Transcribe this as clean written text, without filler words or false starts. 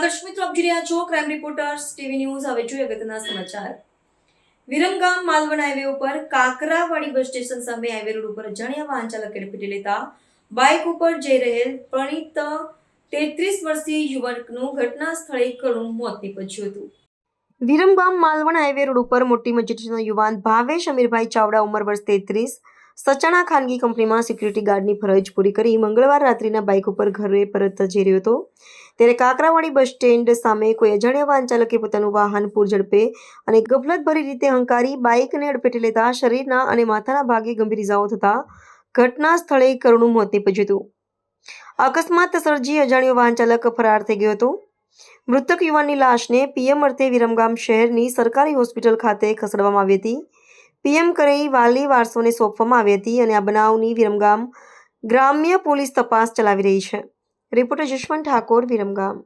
દર્શક મિત્રો, આપ જોઈ રહ્યા છો ક્રાઇમ રિપોર્ટર્સ ટીવી ન્યૂઝ. હવે જોઈએ અગત્યના સમાચાર. વિરમગામ માલવણ હાઈવે ઉપર કાકરાવાડી બસ સ્ટેશન સામે હાઈવે રોડ ઉપર અજાણ્યા વાહન ચાલકે અડફેટે લેતા બાઇક ઉપર જઈ રહેલ પ્રણીત 33 વર્ષીય યુવકનું ઘટના સ્થળે કરુણ મોત નીપજ્યું હતું. વિરમગામ માલવણ હાઈવે રોડ ઉપર મોટી મજૂરીનો યુવાન ભાવેશ અમીરભાઈ ચાવડા ઉંમર વર્ષ 33 સચાણા ખાનગી કંપનીમાં સિક્યુરિટી ગાર્ડની ફરજ પૂરી કરી મંગળવાર રાત્રિના બાઇક ઉપર ઘરે પરત જઈ રહ્યો હતો. ત્યારે કાકરાવાડી બસ સ્ટેન્ડ સામે કોઈ અજાણ્યા વાહન ચાલકે પોતાનું વાહન પૂર ઝડપે અને ગફલતભરી રીતે હંકારી બાઇકને અડફેટે લેતા શરીરના અને માથાના ભાગે ગંભીર ઇજાઓ થતા ઘટના સ્થળે કરુણ મોત નીપજ્યું હતું. અકસ્માત સર્જી અજાણ્યો વાહન ચાલક ફરાર થઈ ગયો હતો. મૃતક યુવાનની લાશને પીએમ અર્થે વિરમગામ શહેરની સરકારી હોસ્પિટલ ખાતે ખસેડવામાં આવી હતી. પીએમ કરી વાલી વારસોને સોંપવામાં આવી હતી અને આ બનાવની વિરમગામ ગ્રામ્ય પોલીસ તપાસ ચલાવી રહી છે. રિપોર્ટર જશવંત ઠાકોર, વિરમગામ.